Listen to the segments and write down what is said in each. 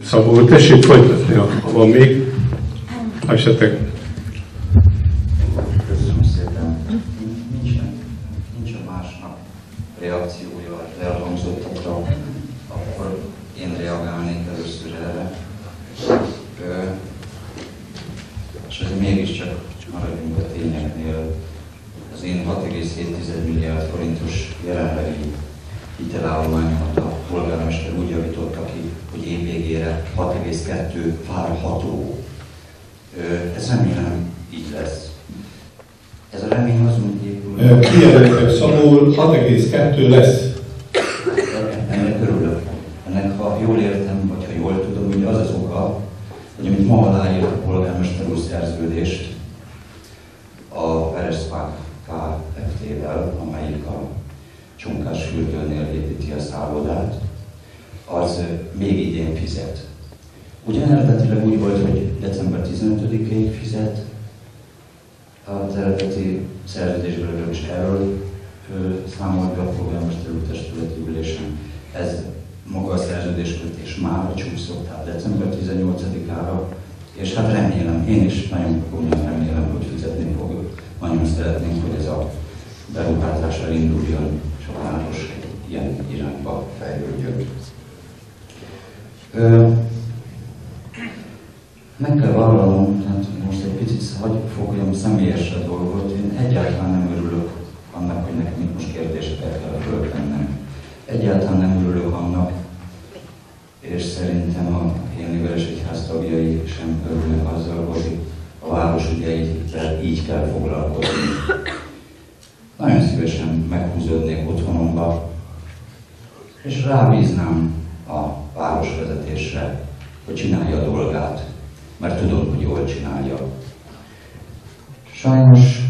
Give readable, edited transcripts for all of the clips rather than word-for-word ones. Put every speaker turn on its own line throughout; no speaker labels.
Szabó, tessék folytatni, ha van még esetek.
Köszönöm szépen. Nincsen másnak reakciója az elhangzottakra, akkor én reagálnék először erre. És azért mégiscsak maradjunk a tényeknél. Az én 6,7 milliárd forintos jelenlegi hitelállományomat a polgármester úgy javította ki, hogy év végére 6,2 várható. Ez remélem így lesz. Ez a remény azon épül.
Kijelöltek Szabó, 6,2 lesz.
Ennek örülök. Ennek, ha jól értem, vagy ha jól tudom, ugye az az oka, hogy amit ma aláírt a polgármester úr szerződést a Verespac Kft-vel, amelyik a Csonkásfürdőnél építi a szállodát, az még idén fizet. Ugyan eredetileg úgy volt, hogy december 15-ig fizet, az eredeti szerződésből legalábbis erről számolt be a polgármester úr testületi ülésen. Ez maga a szerződéskötés már csúszott, tehát december 18-ára, és hát remélem, én is nagyon komolyan remélem, hogy fizetni fog. Nagyon szeretnénk, hogy ez a beruházás elinduljon, és a város ilyen irányba fejlődjön. Meg kell vallanom, tehát most egy picit hagyj fogjam személyesre dolgot, én egyáltalán nem örülök annak, hogy nekem itt most kérdéseket kell föltennem. Egyáltalán nem örülök annak, és szerintem a Élni-Veresegyház tagjai sem örülnek azzal, hogy a város ügyeivel így kell foglalkozni. Nagyon szívesen meghúzódnék otthonomba, és rábíznám a városvezetésre, hogy csinálja a dolgát, mert tudom, hogy jól csinálja. Sajnos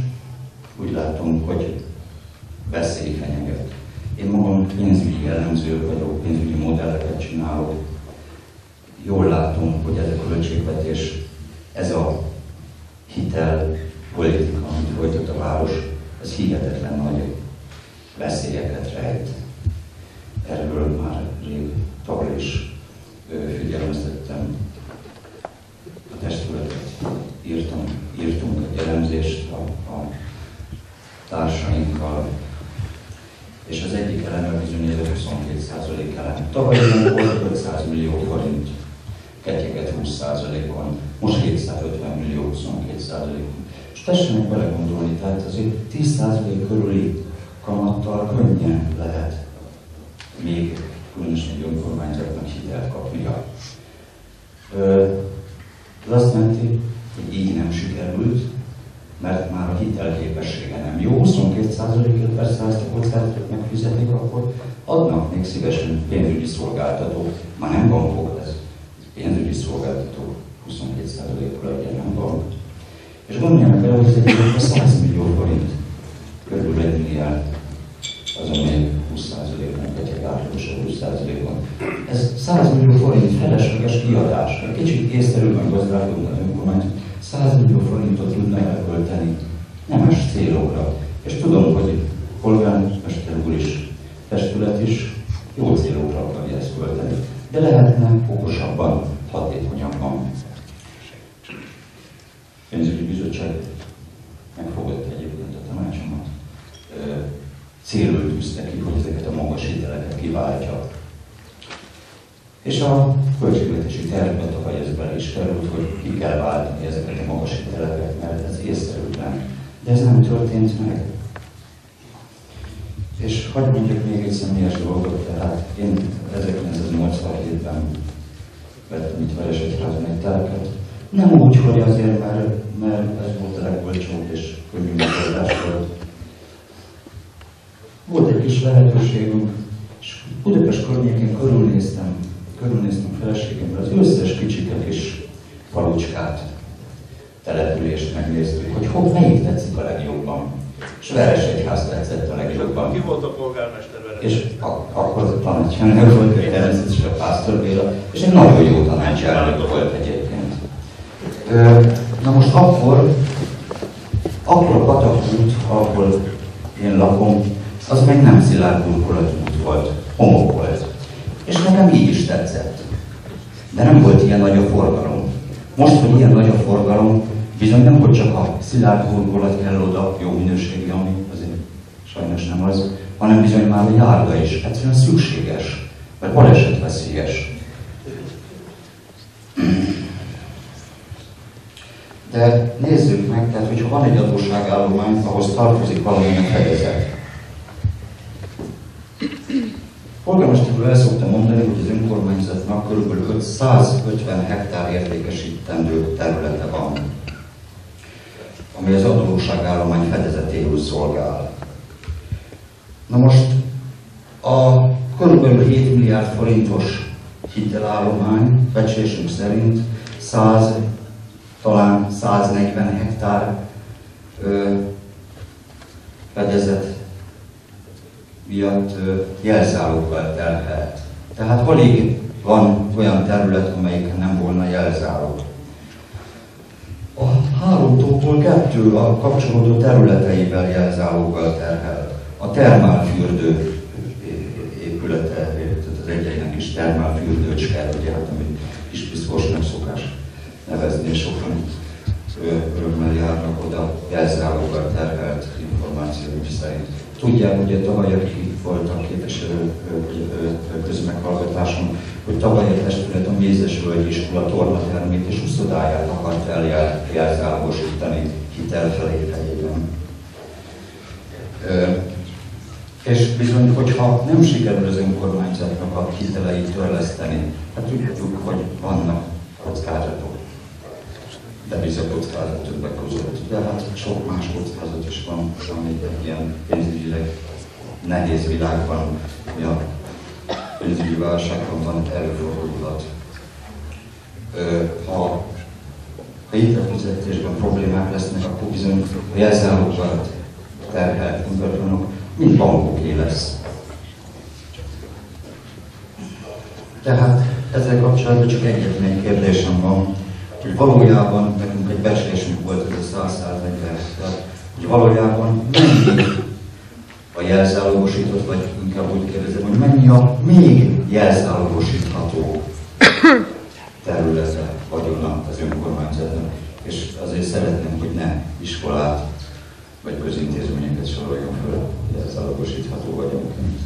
úgy látom, hogy veszély fenyeget. Én magam pénzügyi jellemző vagyok, pénzügyi modelleket csinálok. Jól látom, hogy ez a költségvetés, ez a hitel politika, amit folytat a város, ez hihetetlen nagy veszélyeket rejt. Erről már rég tavaly is figyelmeztettem a testületet. Írtunk egy elemzést a társainkkal, és az egyik eleme bizony ez a 22% elem. Tavaly volt 500 millió forint, ketyeget 20%-on, most 750 millió 22%-on. És tessenek belegondolni, tehát azért 10% körüli kamattal könnyen lehet még különösen egy önkormányzatnak hitelt kapnia. Ez azt jelenti, hogy így nem sikerült, mert már a hitelképessége nem jó. 22%-et persze, ezt a kockázatot megfizetik, akkor adnak még szívesen pénzügyi szolgáltatók, már nem bankok, ez pénzügyi szolgáltatók 22%-kal legyen, nem bank. És gondoljanak el, hogy ez egy 100 millió forint, körül 1 milliárd, azon még 20%-on, vagy átlagosabb 20%-on. Ez 100 millió forint felesleges kiadás. Egy kicsit észszerűen gazdálkodna az önkormányzat, 100 millió forintot tudna elkölteni nemes célokra. És tudom, hogy polgármester úr is, testület is jó célokra akarja ezt költeni. De lehetne okosabban, hatékonyabban. Pénzügyi bizottság megfogadta egyébként a tanácsomat. Célul tűzte ki, hogy ezeket a magas hiteleket kiváltja. És a költségvetési tervben tavaly ez bele is került, hogy ki kell váltani ezeket a magas hiteleket, mert ez észszerűtlen. De ez nem történt meg. És hadd mondjak még egy személyes dolgot, tehát én 1987-ben vettem itt Veresegyházon egy telket. Nem úgy, hogy azért, mert ez volt a legolcsóbb és könnyű megoldás volt. Volt egy kis lehetőségünk, és Budapest környékén körülnéztem feleségemmel az összes kicsike kis falucskát, települést megnéztük, hogy melyik tetszik a legjobban. És Veresegyház tetszett a legjobban.
Ki volt a polgármester
És akkor a tanácselnök volt, hogy természetesen a Pásztor Béla, és egy nagyon jó tanácselnök volt egyébként. Na most akkor a Patakút, ahol én lakom, az még nem szilárd burkolatút volt, homok volt. És nekem így is tetszett. de nem volt ilyen nagy a forgalom. Most, hogy ilyen nagy a forgalom, bizony nem, hogy csak a szilárd burkolat kell oda, jó minőségi, ami azért sajnos nem az, hanem bizony már a járda is egyszerűen szükséges, mert balesetveszélyes. De nézzük meg, tehát hogyha van egy adósságállomány, ahhoz tartozik valamilyen fedezet. Polgármester úr el szokta mondani, hogy az önkormányzatnak kb. 550 hektár értékesítendő területe van, ami az adósságállomány fedezetéül szolgál. Na most a kb. 7 milliárd forintos hitelállomány becslésünk szerint 100, talán 140 hektár fedezet miatt jelzáloggal terhelt. Tehát alig van olyan terület, amelyiken nem volna jelzálog. A hálótótól 2 a kapcsolódó területeivel jelzáloggal terhelt. A termálfürdő épülete, tehát az egyeinek is termálfürdőcske, ugye, hát, amit kis piszkosnak szokás nevezni, és sokan örömmel járnak oda jelzáloggal terhelt információk szerint. Tudják, hogy tavaly, akik voltak képviselő közmeghallgatáson, hogy tavaly a testület a Mézesvölgyi Iskola tornatermét és uszodáját akart eljelzálogosítani hitel helyében. És bizony, hogyha nem sikerül az önkormányzatnak a hiteleit törleszteni, hát tudjuk, hogy vannak kockázatok, devizakockázat többek között, de hát sok más kockázat is van, ami egy ilyen pénzügyileg nehéz világban, ami a pénzügyi válságban van, előfordulhat. Ha hitelfizetésben problémák lesznek, akkor bizony a jelzálogokat terhelt ingatlanok, mint bankoké lesz. Tehát ezzel kapcsolatban csak egyetlen kérdésem van, hogy valójában nekünk egy becslésünk volt, ez a 140, tehát hogy valójában mennyi a jelzálogosított, vagy inkább úgy kérdezem, hogy mennyi a még jelzálogosítható területe, vagyona az önkormányzatnak, és azért szeretném, hogy ne iskolát vagy közintézményeket soroljon föl jelzálogosítható vagyonként.